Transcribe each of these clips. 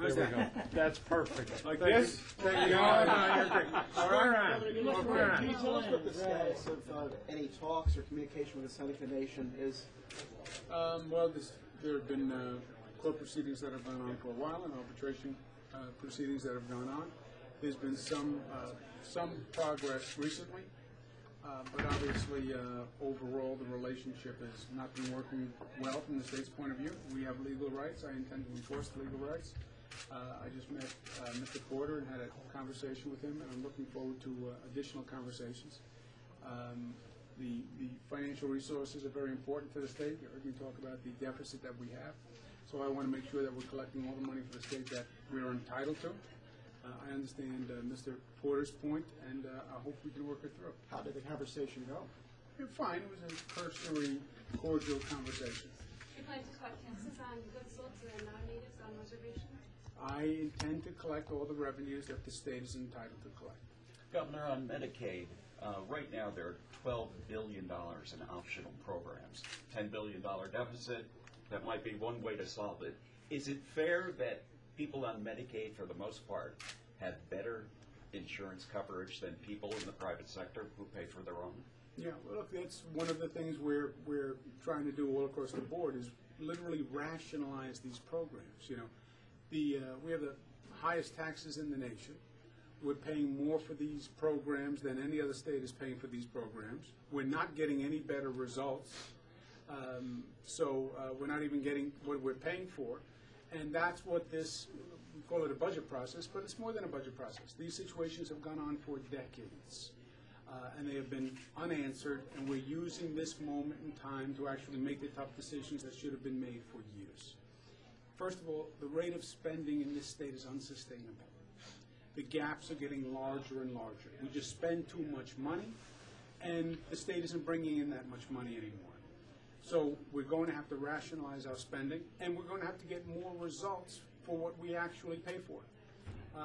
How's There we that? go. That's perfect. Like Thank this? you. No, you're great. All right. Can you tell us what the status of any talks or communication with the Seneca Nation is? Well, there have been court proceedings that have gone on for a while and arbitration proceedings that have gone on. There's been some progress recently, but obviously overall the relationship has not been working well from the state's point of view. We have legal rights. I intend to enforce the legal rights. I just met Mr. Porter and had a conversation with him, and I'm looking forward to additional conversations. The financial resources are very important to the state. You heard me talk about the deficit that we have. So I want to make sure that we're collecting all the money for the state that we are entitled to. I understand Mr. Porter's point, and I hope we can work it through. How did the conversation go? Fine. It was a cursory, cordial conversation. You plan to collect taxes on goods sold to non-natives on reservations? I intend to collect all the revenues that the state is entitled to collect. Governor, on Medicaid, right now there are $12 billion in optional programs, $10 billion deficit. That might be one way to solve it. Is it fair that people on Medicaid, for the most part, have better insurance coverage than people in the private sector who pay for their own? Yeah, well, look, that's one of the things we're trying to do all across the board is literally rationalize these programs. You know, we have the highest taxes in the nation. We're paying more for these programs than any other state is paying for these programs. We're not getting any better results, so we're not even getting what we're paying for. And that's what this, we call it a budget process, but it's more than a budget process. These situations have gone on for decades, and they have been unanswered, and we're using this moment in time to actually make the tough decisions that should have been made for years. First of all, the rate of spending in this state is unsustainable. The gaps are getting larger and larger. We just spend too much money, and the state isn't bringing in that much money anymore. So we're going to have to rationalize our spending, and we're going to have to get more results for what we actually pay for.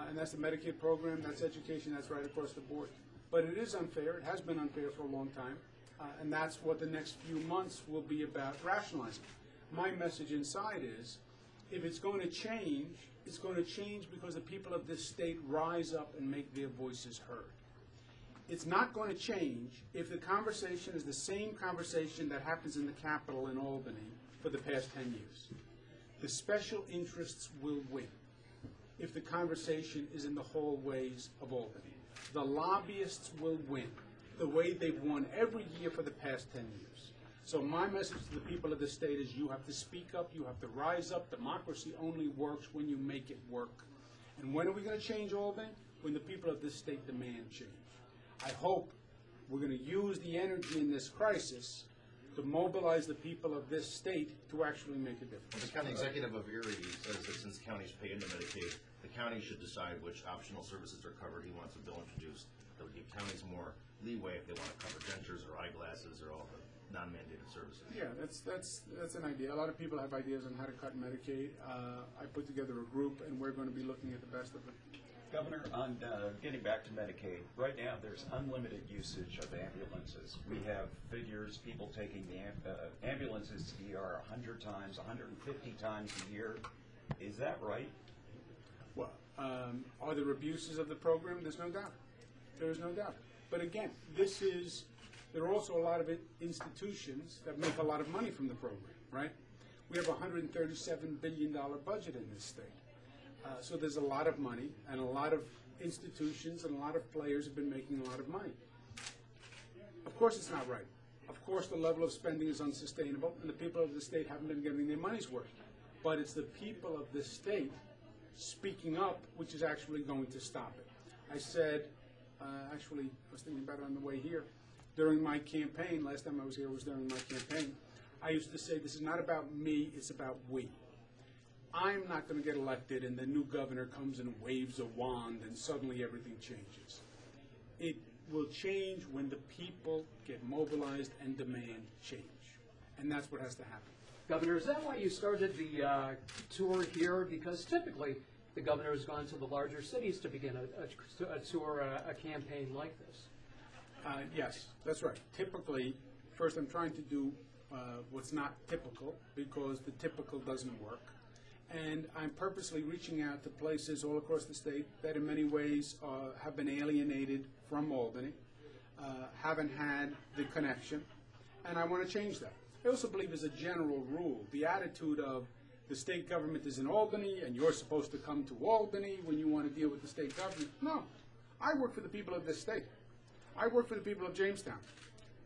And that's the Medicaid program, that's education, that's right across the board. But it is unfair. It has been unfair for a long time, and that's what the next few months will be about rationalizing. My message inside is, if it's going to change, it's going to change because the people of this state rise up and make their voices heard. It's not going to change if the conversation is the same conversation that happens in the Capitol in Albany for the past 10 years. The special interests will win if the conversation is in the hallways of Albany. The lobbyists will win the way they've won every year for the past 10 years. So my message to the people of the state is you have to speak up, you have to rise up. Democracy only works when you make it work. And when are we going to change Albany? When the people of this state demand change. I hope we're going to use the energy in this crisis to mobilize the people of this state to actually make a difference. The county executive of Erie says that since counties pay into Medicaid, the county should decide which optional services are covered. He wants a bill introduced that would give counties more leeway if they want to cover dentures or eyeglasses or all the non-mandated services. Yeah, that's an idea. A lot of people have ideas on how to cut Medicaid. I put together a group, and we're going to be looking at the best of it. Governor, on getting back to Medicaid, right now there's unlimited usage of ambulances. We have figures, people taking the ambulances to the ER 100 times, 150 times a year. Is that right? Well, are there abuses of the program? There's no doubt. There is no doubt. But again, there are also a lot of institutions that make a lot of money from the program, right? We have a $137 billion budget in this state. So there's a lot of money, and a lot of institutions and a lot of players have been making a lot of money. Of course it's not right. Of course the level of spending is unsustainable, and the people of the state haven't been getting their money's worth. But it's the people of the state speaking up which is actually going to stop it. I said, actually, I was thinking about it on the way here, during my campaign, last time I was here was during my campaign, I used to say this is not about me, it's about we. I'm not going to get elected and the new governor comes and waves a wand and suddenly everything changes. It will change when the people get mobilized and demand change. And that's what has to happen. Governor, is that why you started the tour here? Because typically the governor has gone to the larger cities to begin a tour, a campaign like this. Yes, that's right. Typically, first I'm trying to do what's not typical because the typical doesn't work. And I'm purposely reaching out to places all across the state that in many ways have been alienated from Albany, haven't had the connection, and I want to change that. I also believe as a general rule, the attitude of the state government is in Albany and you're supposed to come to Albany when you want to deal with the state government. No, I work for the people of this state. I work for the people of Jamestown.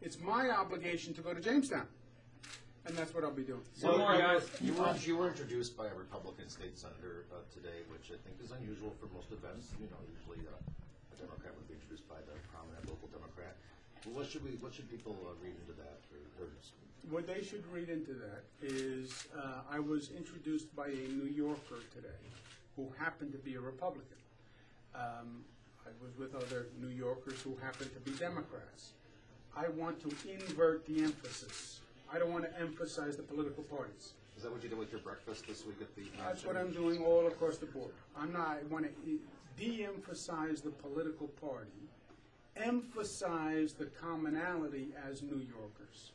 It's my obligation to go to Jamestown, and that's what I'll be doing. So, you were introduced by a Republican state senator today, which I think is unusual for most events. You know, usually a Democrat would be introduced by the prominent local Democrat. Well, what should people read into that? What they should read into that is I was introduced by a New Yorker today who happened to be a Republican. I was with other New Yorkers who happened to be Democrats. I want to invert the emphasis. I don't want to emphasize the political parties. Is that what you did with your breakfast this week at the That's what I'm doing all across the board. I want to de-emphasize the political party, emphasize the commonality as New Yorkers.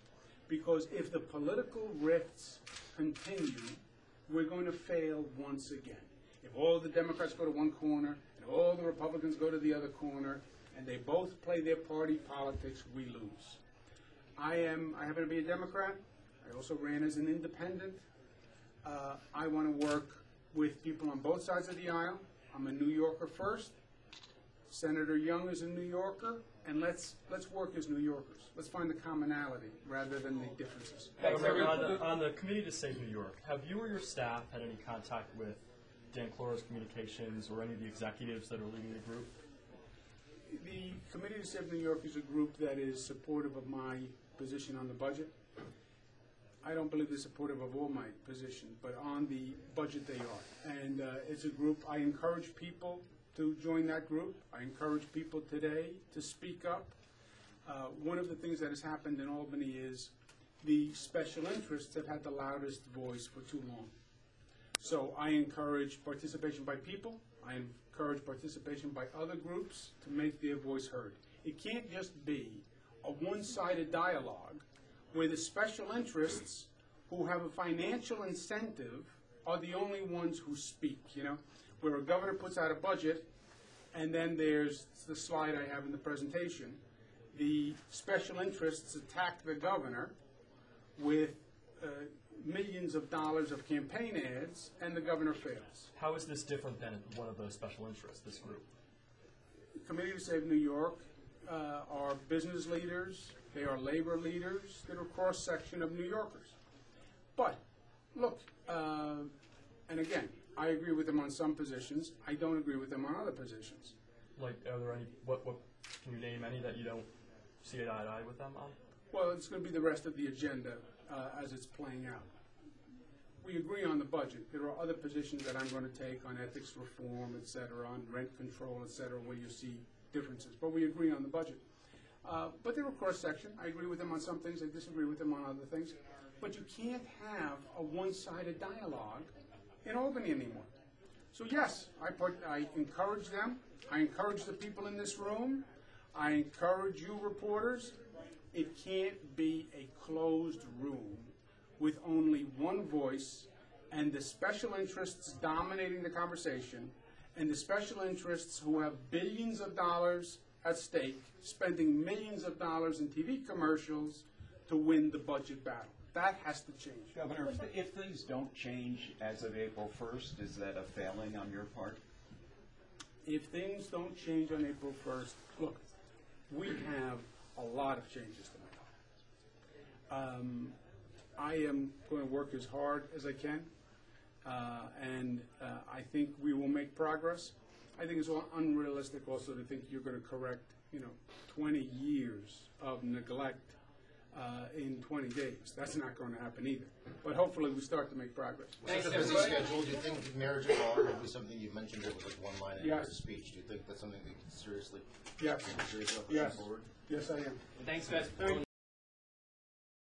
Because if the political rifts continue, we're going to fail once again. If all the Democrats go to one corner and all the Republicans go to the other corner, and they both play their party politics, we lose. I happen to be a Democrat. I also ran as an independent. I want to work with people on both sides of the aisle. I'm a New Yorker first. Senator Young is a New Yorker, and let's work as New Yorkers. Let's find the commonality rather than the differences. On the Committee to Save New York, have you or your staff had any contact with Dan Cloro's communications or any of the executives that are leading the group? The Committee to Save New York is a group that is supportive of my position on the budget. I don't believe they're supportive of all my positions, but on the budget they are. And it's a group, I encourage people to join that group. I encourage people today to speak up. One of the things that has happened in Albany is the special interests have had the loudest voice for too long. So I encourage participation by people. I encourage participation by other groups to make their voice heard. It can't just be a one-sided dialogue where the special interests who have a financial incentive are the only ones who speak, you know, where a governor puts out a budget and then there's the slide I have in the presentation. The special interests attack the governor with millions of dollars of campaign ads, and the governor fails. How is this different than one of those special interests, this group? Committee to Save New York are business leaders, they are labor leaders, they're a cross-section of New Yorkers. But, look, and again, I agree with them on some positions, I don't agree with them on other positions. Like, are there any, what can you name any that you don't see eye to eye with them on? Well, it's going to be the rest of the agenda as it's playing out. We agree on the budget. There are other positions that I'm going to take on ethics reform, et cetera, on rent control, et cetera, where you see differences. But we agree on the budget. But they're a cross-section. I agree with them on some things. I disagree with them on other things. But you can't have a one-sided dialogue in Albany anymore. So yes, I encourage them. I encourage the people in this room. I encourage you reporters. It can't be a closed room with only one voice and the special interests dominating the conversation and the special interests who have billions of dollars at stake spending millions of dollars in TV commercials to win the budget battle. That has to change. Governor, if things don't change as of April 1st, is that a failing on your part? If things don't change on April 1st, look, we have a lot of changes to make. I am going to work as hard as I can, and I think we will make progress. I think it's unrealistic also to think you're going to correct, 20 years of neglect in 20 days. That's not going to happen either. But hopefully we start to make progress. Such a busy schedule. Do you think marriage and law would be something you mentioned? It was like one line in your speech. Do you think that's something we can seriously Yes. serious about Yes. pushing forward? Yes, I am. Thanks, guys. Thank you.